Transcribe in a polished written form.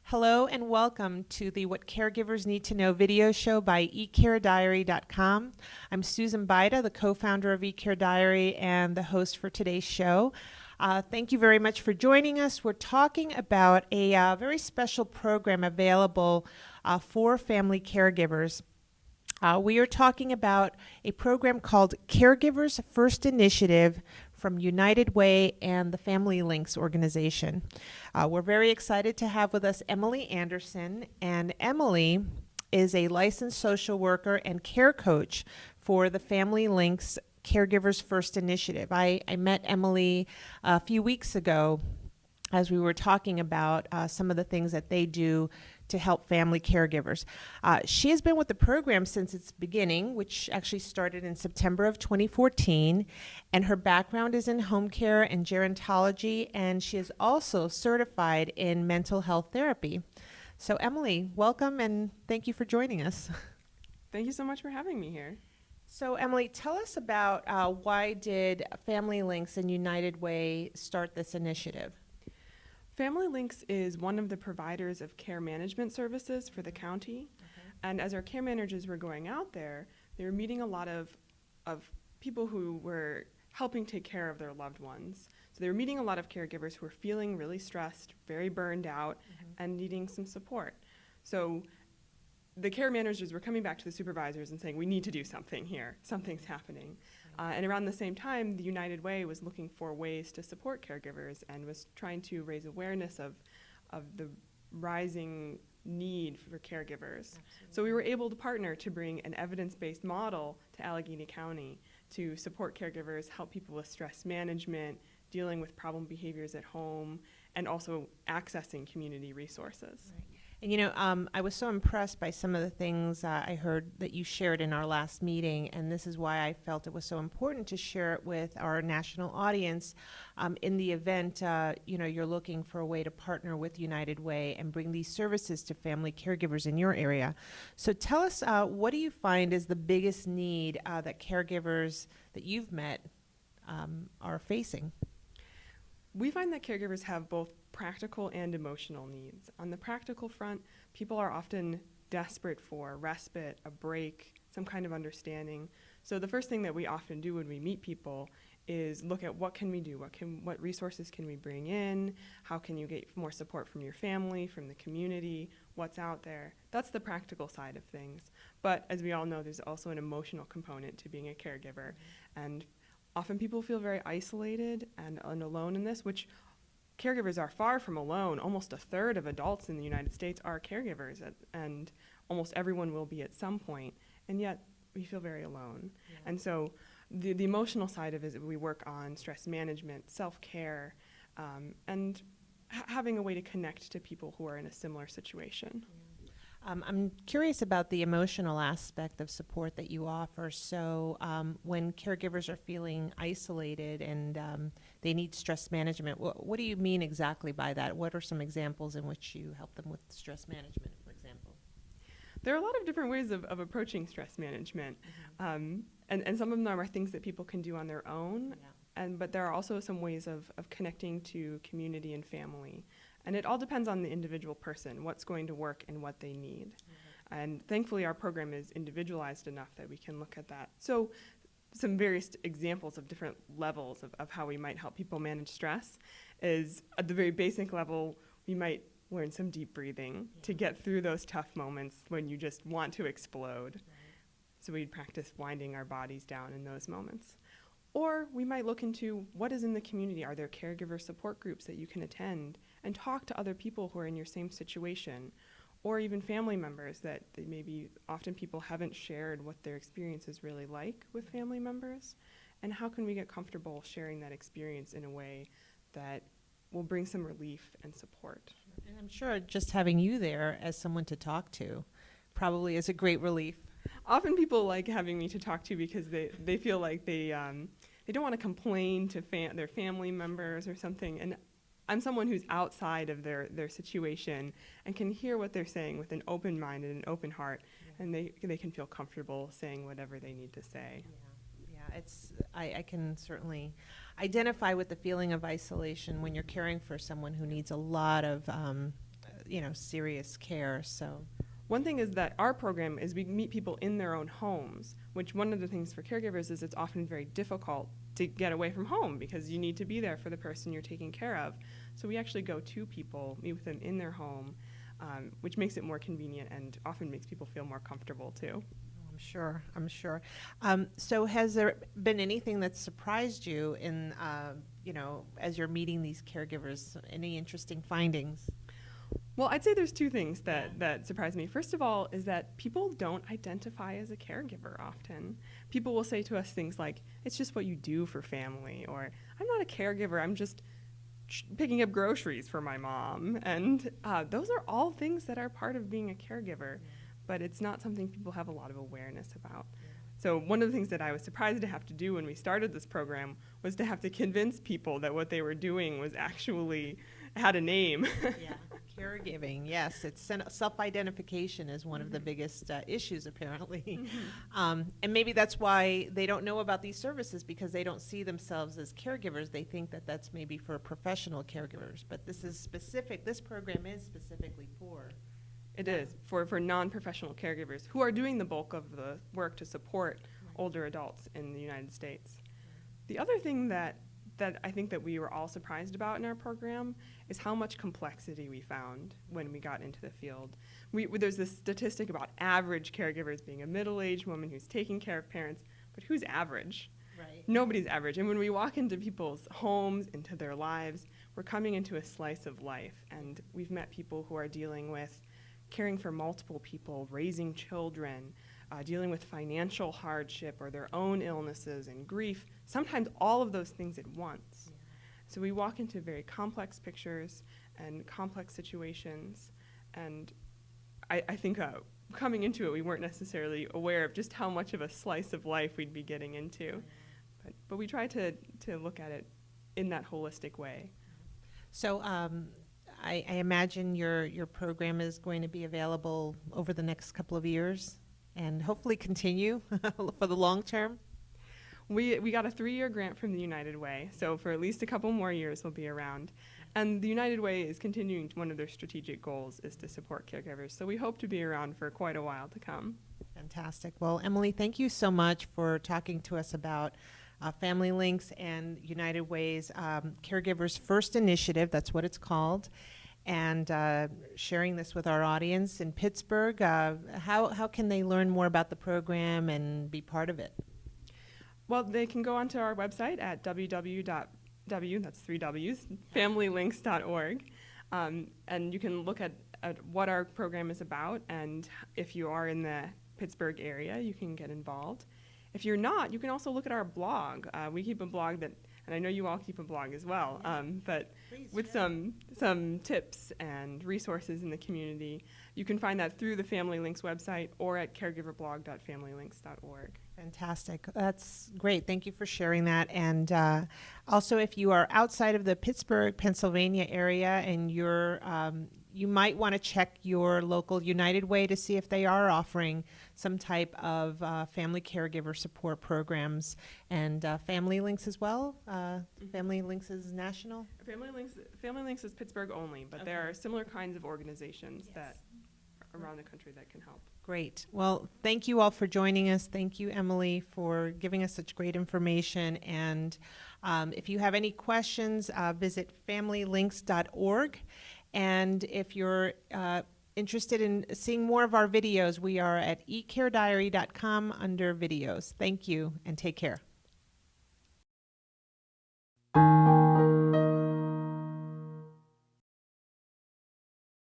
Hello and welcome to the What Caregivers Need to Know video show by eCareDiary.com. I'm Susan Baida, the co-founder of eCare Diary and the host for today's show. Thank you very much for joining us. We're talking about a very special program available for family caregivers. We are talking about a program called Caregivers First Initiative from United Way and the Familylinks organization. We're very excited to have with us Emily Andersen, and Emily is a licensed social worker and care coach for the Familylinks Caregivers First Initiative. I met Emily a few weeks ago as we were talking about some of the things that they do to help family caregivers. She has been with the program since its beginning, which actually started in September of 2014, and her background is in home care and gerontology, and she is also certified in mental health therapy. So Emily, welcome and thank you for joining us. Thank you so much for having me here. So Emily, tell us about why did Familylinks and United Way start this initiative? Familylinks is one of the providers of care management services for the county. And as our care managers were going out there, they were meeting a lot of people who were helping take care of their loved ones. So they were meeting a lot of caregivers who were feeling really stressed, very burned out, and needing some support. So the care managers were coming back to the supervisors and saying, we need to do something here. Something's happening. And around the same time, the United Way was looking for ways to support caregivers and was trying to raise awareness of the rising need for caregivers. Absolutely. So we were able to partner to bring an evidence-based model to Allegheny County to support caregivers, help people with stress management, dealing with problem behaviors at home, and also accessing community resources. Right. And you know, I was so impressed by some of the things I heard that you shared in our last meeting, and this is why I felt it was so important to share it with our national audience. In the event, you're looking for a way to partner with United Way and bring these services to family caregivers in your area. So tell us, what do you find is the biggest need that caregivers that you've met are facing? We find that caregivers have both practical and emotional needs. On the practical front, people are often desperate for respite, a break, some kind of understanding. So the first thing that we often do when we meet people is look at what can we do, what resources can we bring in, how can you get more support from your family, from the community, what's out there. That's the practical side of things. But as we all know, there's also an emotional component to being a caregiver. And often people feel very isolated and alone in this, which caregivers are far from alone. Almost a third of adults in the United States are caregivers, and almost everyone will be at some point, and yet we feel very alone. Yeah. And so the emotional side of it is we work on stress management, self-care, and having a way to connect to people who are in a similar situation. Yeah. I'm curious about the emotional aspect of support that you offer. So when caregivers are feeling isolated and they need stress management, what do you mean exactly by that? What are some examples in which you help them with stress management, for example? There are a lot of different ways of approaching stress management. And some of them are things that people can do on their own. Yeah. But there are also some ways of connecting to community and family. And it all depends on the individual person, what's going to work and what they need. Mm-hmm. And thankfully, our program is individualized enough that we can look at that. So some various examples of different levels of how we might help people manage stress is, at the very basic level, we might learn some deep breathing to get through those tough moments when you just want to explode. Right. So we'd practice winding our bodies down in those moments. Or we might look into what is in the community. Are there caregiver support groups that you can attend and talk to other people who are in your same situation? Or even family members that maybe often people haven't shared what their experience is really like with family members. And how can we get comfortable sharing that experience in a way that will bring some relief and support? And I'm sure just having you there as someone to talk to probably is a great relief. Often people like having me to talk to because they feel like they don't want to complain to their family members or something. And I'm someone who's outside of their situation and can hear what they're saying with an open mind and an open heart, and they can feel comfortable saying whatever they need to say. Yeah, I can certainly identify with the feeling of isolation when you're caring for someone who needs a lot of serious care. So one thing is that our program is we meet people in their own homes, which one of the things for caregivers is it's often very difficult to get away from home because you need to be there for the person you're taking care of. So we actually go to people, meet with them in their home, which makes it more convenient and often makes people feel more comfortable too. I'm sure. So has there been anything that surprised you in, as you're meeting these caregivers? Any interesting findings? Well, I'd say there's two things that surprise me. First of all is that people don't identify as a caregiver often. People will say to us things like, it's just what you do for family, or I'm not a caregiver, I'm just picking up groceries for my mom. And those are all things that are part of being a caregiver, but it's not something people have a lot of awareness about. So one of the things that I was surprised to have to do when we started this program was to have to convince people that what they were doing was actually had a name. Caregiving, yes. It's self-identification is one of the biggest issues, apparently. And maybe that's why they don't know about these services, because they don't see themselves as caregivers. They think that that's maybe for professional caregivers. But this program is specifically for. It is, for non-professional caregivers who are doing the bulk of the work to support older adults in the United States. The other thing that I think that we were all surprised about in our program is how much complexity we found when we got into the field. There's this statistic about average caregivers being a middle-aged woman who's taking care of parents, but who's average? Right. Nobody's average. And when we walk into people's homes, into their lives, we're coming into a slice of life. And we've met people who are dealing with caring for multiple people, raising children, dealing with financial hardship or their own illnesses and grief, sometimes all of those things at once. So we walk into very complex pictures and complex situations, and I think coming into it, we weren't necessarily aware of just how much of a slice of life we'd be getting into. But we try to look at it in that holistic way. So I imagine your program is going to be available over the next couple of years and hopefully continue for the long term. We got a 3-year grant from the United Way, so for at least a couple more years we'll be around. And the United Way is continuing, one of their strategic goals is to support caregivers, so we hope to be around for quite a while to come. Fantastic. Well, Emily, thank you so much for talking to us about Familylinks and United Way's Caregivers First Initiative, that's what it's called, and sharing this with our audience in Pittsburgh. How can they learn more about the program and be part of it? Well, they can go onto our website at familylinks.org, and you can look at what our program is about, and if you are in the Pittsburgh area, you can get involved. If you're not, you can also look at our blog. We keep a blog and I know you all keep a blog as well, but Please, with some tips and resources in the community. You can find that through the Familylinks website or at caregiverblog.familylinks.org. Fantastic. That's great. Thank you for sharing that. And also, if you are outside of the Pittsburgh, Pennsylvania area and you might want to check your local United Way to see if they are offering some type of family caregiver support programs. And Familylinks as well. Familylinks is national? Familylinks is Pittsburgh only, but there are similar kinds of organizations that around the country that can help. Great. Well, thank you all for joining us. Thank you, Emily, for giving us such great information. And if you have any questions, visit familylinks.org. And if you're interested in seeing more of our videos, we are at ecarediary.com under videos. Thank you and take care.